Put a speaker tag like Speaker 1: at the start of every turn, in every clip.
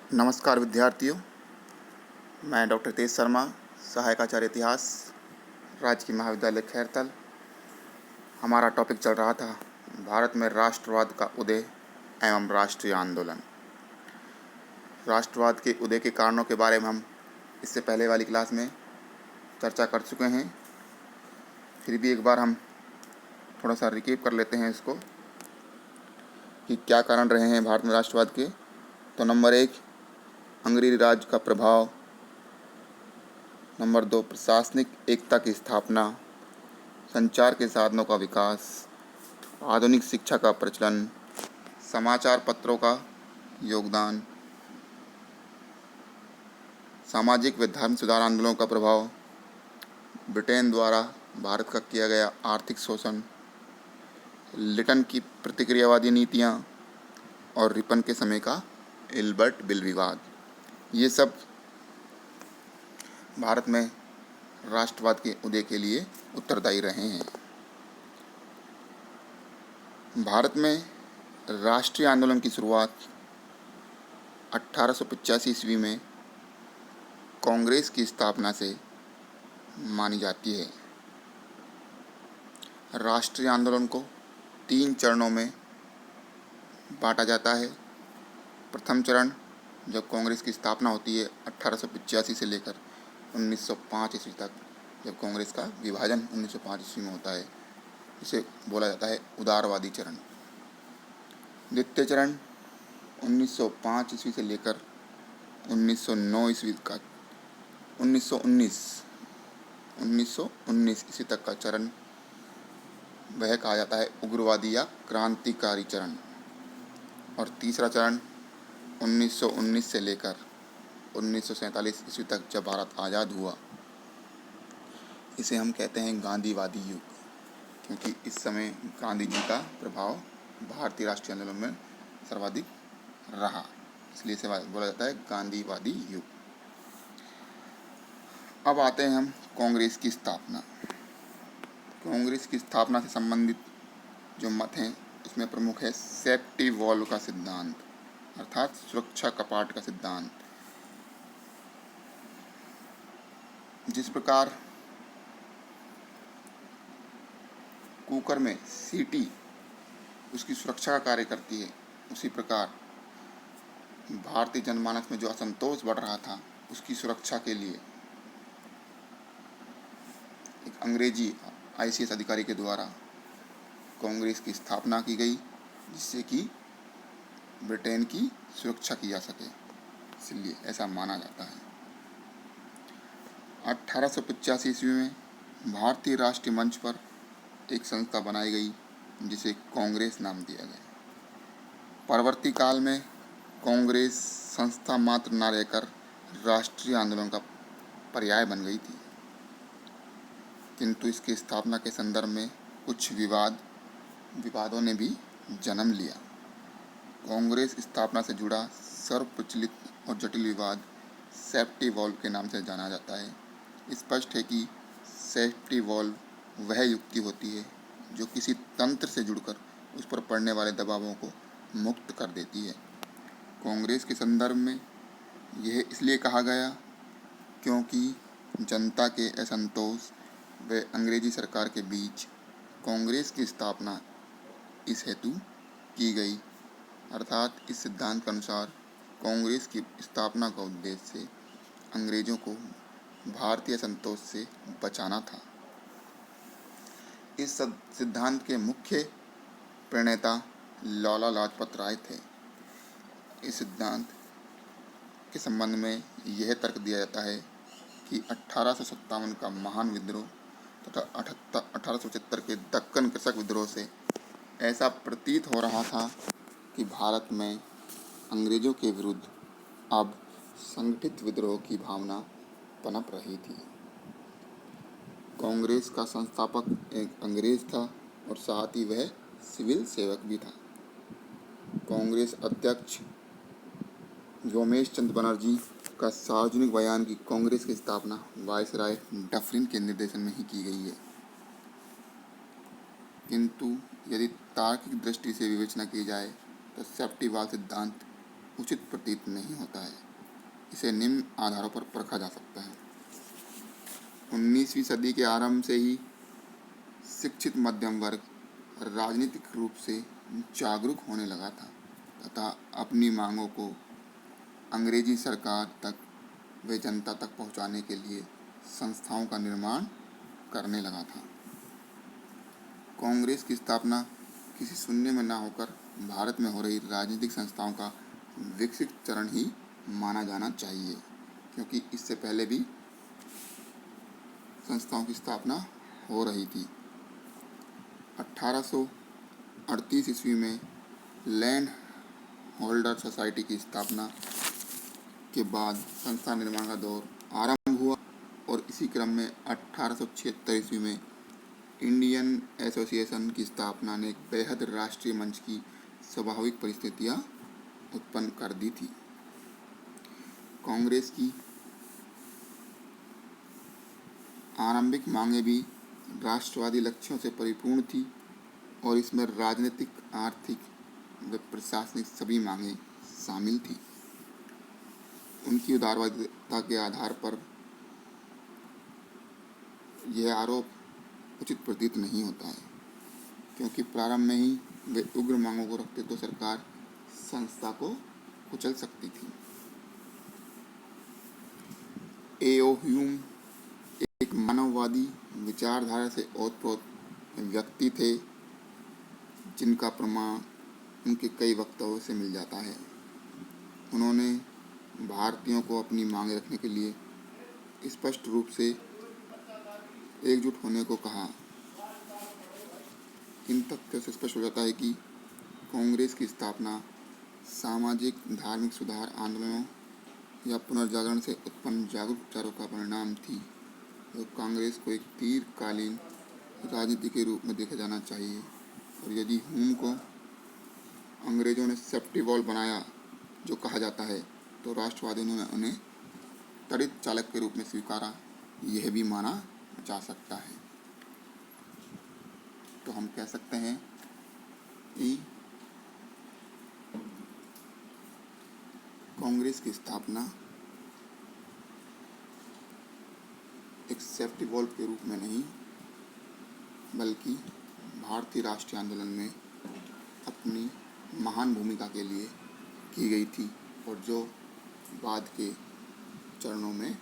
Speaker 1: नमस्कार विद्यार्थियों, मैं डॉक्टर तेज शर्मा, सहायक आचार्य इतिहास, राजकीय महाविद्यालय खैरतल। हमारा टॉपिक चल रहा था भारत में राष्ट्रवाद का उदय एवं राष्ट्रीय आंदोलन। राष्ट्रवाद के उदय के कारणों के बारे में हम इससे पहले वाली क्लास में चर्चा कर चुके हैं। फिर भी एक बार हम थोड़ा सा रिकेप कर लेते हैं इसको कि क्या कारण रहे हैं भारत में राष्ट्रवाद के। तो नंबर 1, अंग्रेजी राज का प्रभाव। नंबर 2, प्रशासनिक एकता की स्थापना, संचार के साधनों का विकास, आधुनिक शिक्षा का प्रचलन, समाचार पत्रों का योगदान, सामाजिक व धर्म सुधार आंदोलनों का प्रभाव, ब्रिटेन द्वारा भारत का किया गया आर्थिक शोषण, लिटन की प्रतिक्रियावादी नीतियाँ और रिपन के समय का इल्बर्ट बिल विवाद। ये सब भारत में राष्ट्रवाद के उदय के लिए उत्तरदायी रहे हैं। भारत में राष्ट्रीय आंदोलन की शुरुआत 1885 ईस्वी में कांग्रेस की स्थापना से मानी जाती है। राष्ट्रीय आंदोलन को 3 चरणों में बांटा जाता है। प्रथम चरण, जब कांग्रेस की स्थापना होती है 1885 से लेकर 1905 ईस्वी तक, जब कांग्रेस का विभाजन 1905 ईस्वी में होता है, इसे बोला जाता है उदारवादी चरण। द्वितीय चरण 1905 ईस्वी से लेकर 1909 ईस्वी का 1919 ईस्वी तक का चरण, वह कहा जाता है उग्रवादी या क्रांतिकारी चरण। और तीसरा चरण 1919 से लेकर 1947 ईस्वी तक, जब भारत आज़ाद हुआ, इसे हम कहते हैं गांधीवादी युग, क्योंकि इस समय गांधी जी का प्रभाव भारतीय राष्ट्रीय आंदोलन में सर्वाधिक रहा, इसलिए इसे बोला जाता है गांधीवादी युग। अब आते हैं हम कांग्रेस की स्थापना। कांग्रेस की स्थापना से संबंधित जो मत हैं, इसमें प्रमुख है सेफ्टी वॉल्व का सिद्धांत, अर्थात सुरक्षा कपाट का सिद्धांत। जिस प्रकार कुकर में सीटी उसकी सुरक्षा का कार्य करती है, उसी प्रकार भारतीय जनमानस में जो असंतोष बढ़ रहा था, उसकी सुरक्षा के लिए एक अंग्रेजी आईसीएस अधिकारी के द्वारा कांग्रेस की स्थापना की गई, जिससे कि ब्रिटेन की सुरक्षा की जा सके, इसलिए ऐसा माना जाता है। 1885 ईस्वी में भारतीय राष्ट्रीय मंच पर एक संस्था बनाई गई, जिसे कांग्रेस नाम दिया गया। परवर्ती काल में कांग्रेस संस्था मात्र न रहकर राष्ट्रीय आंदोलन का पर्याय बन गई थी, किंतु इसकी स्थापना के संदर्भ में कुछ विवादों ने भी जन्म लिया। कांग्रेस स्थापना से जुड़ा सर्वप्रचलित और जटिल विवाद सेफ्टी वॉल्व के नाम से जाना जाता है। स्पष्ट है कि सेफ्टी वॉल्व वह युक्ति होती है जो किसी तंत्र से जुड़कर उस पर पड़ने वाले दबावों को मुक्त कर देती है। कांग्रेस के संदर्भ में यह इसलिए कहा गया क्योंकि जनता के असंतोष व अंग्रेजी सरकार के बीच कांग्रेस की स्थापना इस हेतु की गई, अर्थात इस सिद्धांत के अनुसार कांग्रेस की स्थापना का उद्देश्य अंग्रेजों को भारतीय संतोष से बचाना था। इस सिद्धांत के मुख्य प्रणेता लाला लाजपत राय थे। इस सिद्धांत के संबंध में यह तर्क दिया जाता है कि 1857 का महान विद्रोह तथा 1875 के दक्कन कृषक विद्रोह से ऐसा प्रतीत हो रहा था कि भारत में अंग्रेजों के विरुद्ध अब संगठित विद्रोह की भावना पनप रही थी। कांग्रेस का संस्थापक एक अंग्रेज था और साथ ही वह सिविल सेवक भी था। कांग्रेस अध्यक्ष व्योमेश चंद्र बनर्जी का सार्वजनिक बयान की कांग्रेस की स्थापना वायसराय डफरिन के निर्देशन में ही की गई है, किंतु यदि तार्किक दृष्टि से विवेचना की जाए तो सेफ्टी वॉल्व सिद्धांत उचित प्रतीत नहीं होता है। इसे निम्न आधारों पर परखा जा सकता है। 19वीं सदी के आरंभ से ही शिक्षित मध्यम वर्ग राजनीतिक रूप से जागरूक होने लगा था तथा अपनी मांगों को अंग्रेजी सरकार तक व जनता तक पहुंचाने के लिए संस्थाओं का निर्माण करने लगा था। कांग्रेस की स्थापना किसी शून्य में न होकर भारत में हो रही राजनीतिक संस्थाओं का विकसित चरण ही माना जाना चाहिए, क्योंकि इससे पहले भी संस्थाओं की स्थापना हो रही थी। 1838 ईस्वी में लैंड होल्डर सोसाइटी की स्थापना के बाद संस्था निर्माण का दौर आरंभ हुआ और इसी क्रम में 1876 ईस्वी में इंडियन एसोसिएशन की स्थापना ने एक बेहद राष्ट्रीय मंच की स्वाभाविक परिस्थितियां उत्पन्न कर दी थी। कांग्रेस की आरंभिक मांगें भी राष्ट्रवादी लक्ष्यों से परिपूर्ण थी और इसमें राजनीतिक, आर्थिक व प्रशासनिक सभी मांगें शामिल थी। उनकी उदारवादिता के आधार पर यह आरोप उचित प्रतीत नहीं होता है, क्योंकि प्रारंभ में ही वे उग्र मांगों को रखते तो सरकार संस्था को कुचल सकती थी। ए.ओ. ह्यूम एक मानववादी विचारधारा से ओतप्रोत व्यक्ति थे, जिनका प्रमाण उनके कई वक्तव्यों से मिल जाता है। उन्होंने भारतीयों को अपनी मांगें रखने के लिए स्पष्ट रूप से एकजुट होने को कहा। इन तथ्यों से स्पष्ट हो जाता है कि कांग्रेस की स्थापना सामाजिक धार्मिक सुधार आंदोलनों या पुनर्जागरण से उत्पन्न जागरूक विचारों का परिणाम थी। तो कांग्रेस को एक दीर्घकालीन राजनीति के रूप में देखा जाना चाहिए, और यदि ह्यूम को अंग्रेजों ने सेफ्टी वॉल बनाया जो कहा जाता है, तो राष्ट्रवादियों ने उन्हें त्वरित चालक के रूप में स्वीकारा, यह भी माना जा सकता है। तो हम कह सकते हैं कि कांग्रेस की स्थापना एक सेफ्टी वॉल्व के रूप में नहीं, बल्कि भारतीय राष्ट्रीय आंदोलन में अपनी महान भूमिका के लिए की गई थी, और जो बाद के चरणों में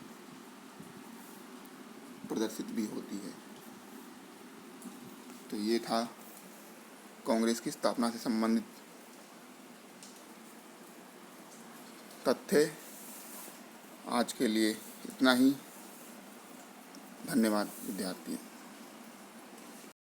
Speaker 1: प्रदर्शित भी होती है। तो ये था कांग्रेस की स्थापना से संबंधित तथ्य। आज के लिए इतना ही। धन्यवाद विद्यार्थी।